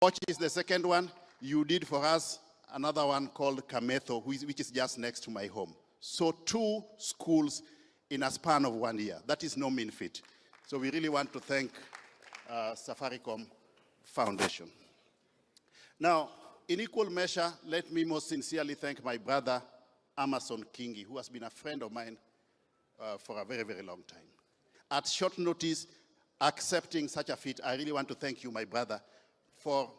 Watch is the second one. You did for us another one called Kametho, which is just next to my home. So 2 schools in a span of 1 year. That is no mean feat. So we really want to thank Safaricom Foundation. Now, in equal measure, let me most sincerely thank my brother, Amason Kingi, who has been a friend of mine for a very, very long time. At short notice, accepting such a feat, I really want to thank you, my brother, for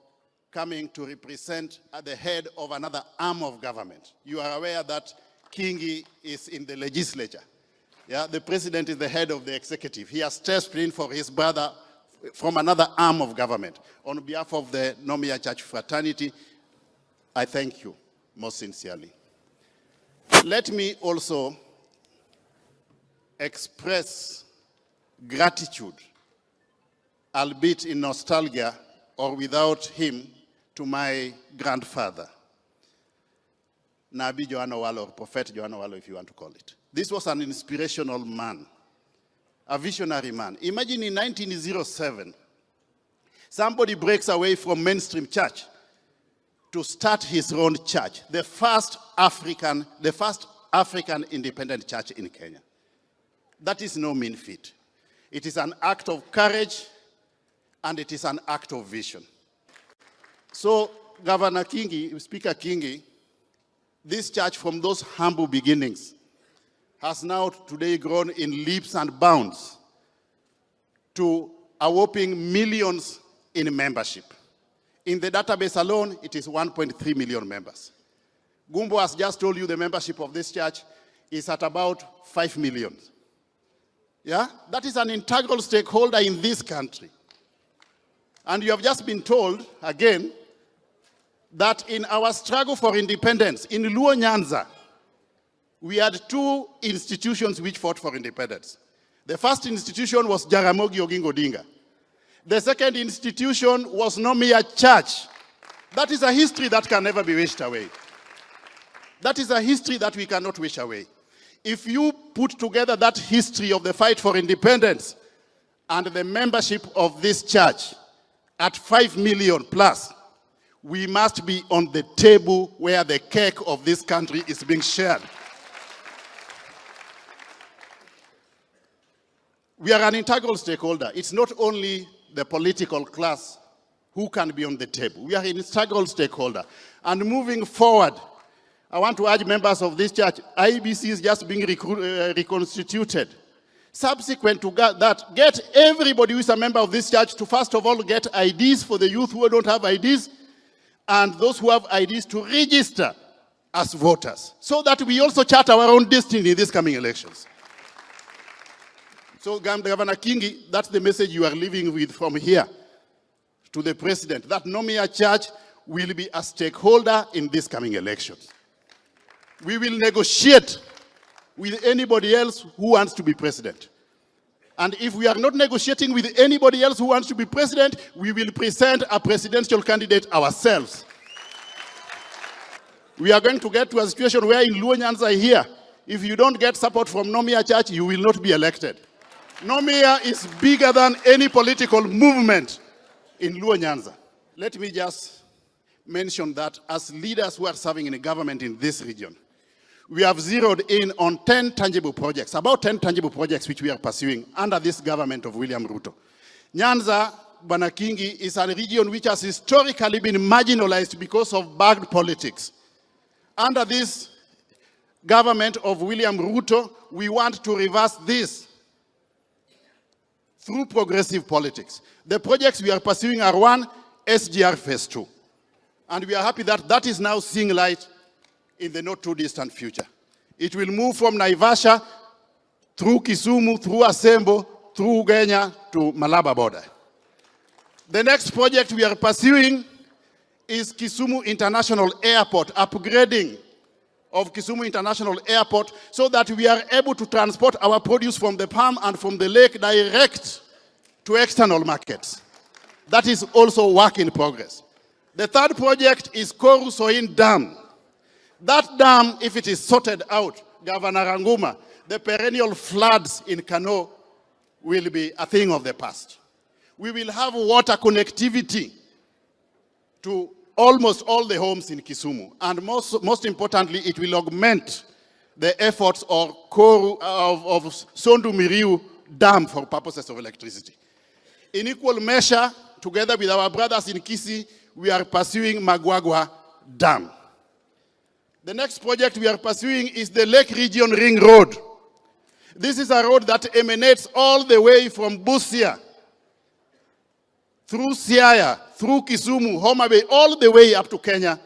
coming to represent at the head of another arm of government. You are aware that Kingi is in the legislature. Yeah, the president is the head of the executive. He has stepped in for his brother from another arm of government. On behalf of the Nomiya Church fraternity, I thank you most sincerely. Let me also express gratitude, albeit in nostalgia or without him, to my grandfather, Nabi Joan Owalo, or Prophet Joan Owalo, if you want to call it. This was an inspirational man, a visionary man. Imagine in 1907, somebody breaks away from mainstream church to start his own church, the first African independent church in Kenya. That is no mean feat. It is an act of courage, and it is an act of vision. So, Governor Kingi, Speaker Kingi, this church from those humble beginnings has now today grown in leaps and bounds to a whopping millions in membership. In the database alone, it is 1.3 million members. Gumbo has just told you the membership of this church is at about 5 million. Yeah? That is an integral stakeholder in this country. And you have just been told, again, that in our struggle for independence, in Luo Nyanza, we had 2 institutions which fought for independence. The first institution was Jaramogi Oginga Odinga. The second institution was Nomiya Church. That is a history that can never be wished away. That is a history that we cannot wish away. If you put together that history of the fight for independence and the membership of this church at 5 million plus, we must be on the table where the cake of this country is being shared. We are an integral stakeholder. It's not only the political class who can be on the table. We are an integral stakeholder. And moving forward, I want to urge members of this church, IBC is just being reconstituted. Subsequent to that, get everybody who is a member of this church to first of all get IDs for the youth who don't have IDs, and those who have IDs to register as voters, so that we also chart our own destiny in these coming elections. So, Governor Kingi, that's the message you are leaving with from here to the president, that Nomiya Church will be a stakeholder in these coming elections. We will negotiate with anybody else who wants to be president. And if we are not negotiating with anybody else who wants to be president, we will present a presidential candidate ourselves. We are going to get to a situation where in Luo Nyanza here, if you don't get support from Nomiya Church, you will not be elected. Nomiya is bigger than any political movement in Luo Nyanza. Let me just mention that as leaders who are serving in the government in this region, we have zeroed in on 10 tangible projects, about 10 tangible projects which we are pursuing under this government of William Ruto. Nyanza, Bwana Kingi, is a region which has historically been marginalized because of bad politics. Under this government of William Ruto, we want to reverse this through progressive politics. The projects we are pursuing are 1, SGR Phase 2. And we are happy that that is now seeing light in the not too distant future. It will move from Naivasha through Kisumu, through Asembo, through Ugenya to Malaba border. The next project we are pursuing is Kisumu International Airport, upgrading of Kisumu International Airport so that we are able to transport our produce from the palm and from the lake direct to external markets. That is also work in progress. The third project is Koru Soin Dam. That dam, if it is sorted out, Governor Ranguma, the perennial floods in Kano will be a thing of the past. We will have water connectivity to almost all the homes in Kisumu. And most importantly, it will augment the efforts of Sondu Miriu Dam for purposes of electricity. In equal measure, together with our brothers in Kisii, we are pursuing Magwagwa Dam. The next project we are pursuing is the Lake Region Ring Road. This is a road that emanates all the way from Busia, through Siaya, through Kisumu, Homa Bay, all the way up to Kenya,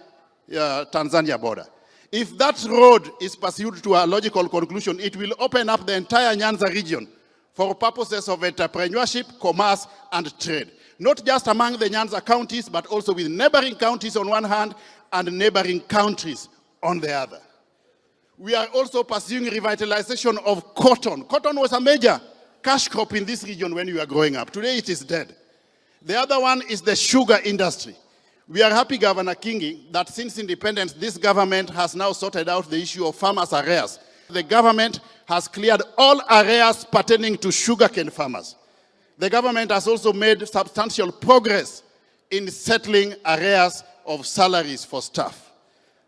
Tanzania border. If that road is pursued to a logical conclusion, it will open up the entire Nyanza region for purposes of entrepreneurship, commerce, and trade. Not just among the Nyanza counties, but also with neighboring counties on one hand and neighboring countries on the other. We are also pursuing revitalization of cotton. Cotton was a major cash crop in this region when we were growing up. Today it is dead. The other one is the sugar industry. We are happy, Governor Kingi, that since independence, this government has now sorted out the issue of farmers' arrears. The government has cleared all arrears pertaining to sugarcane farmers. The government has also made substantial progress in settling arrears of salaries for staff.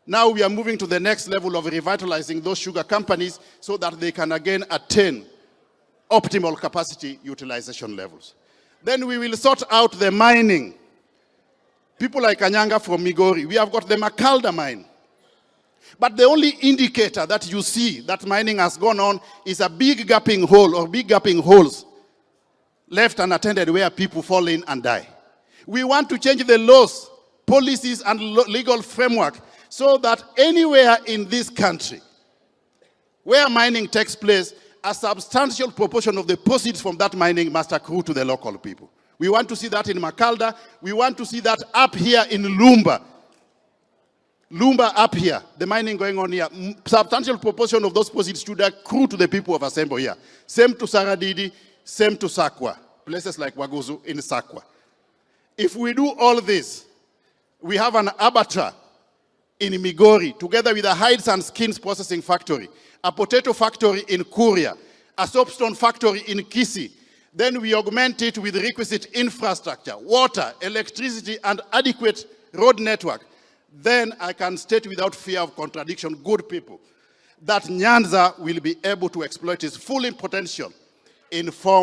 Now we are moving to the next level of revitalizing those sugar companies so that they can again attain optimal capacity utilization levels. Then we will sort out the mining. People like Anyanga from Migori, we have got the Makalda mine. But the only indicator that you see that mining has gone on is a big gapping hole or big gapping holes left unattended where people fall in and die. We want to change the laws, policies, and legal framework so that anywhere in this country where mining takes place, a substantial proportion of the proceeds from that mining must accrue to the local people. We want to see that in Makalda. We want to see that up here in Lumba. Lumba up here, the mining going on here. Substantial proportion of those proceeds should accrue to the people of Asembo here. Same to Saradidi, same to Sakwa. Places like Waguzu in Sakwa. If we do all this, we have an abattoir in Migori, together with a hides and skins processing factory, a potato factory in Kuria, a soapstone factory in Kisii. Then we augment it with requisite infrastructure, water, electricity, and adequate road network. Then I can state without fear of contradiction, good people, that Nyanza will be able to exploit its full potential in form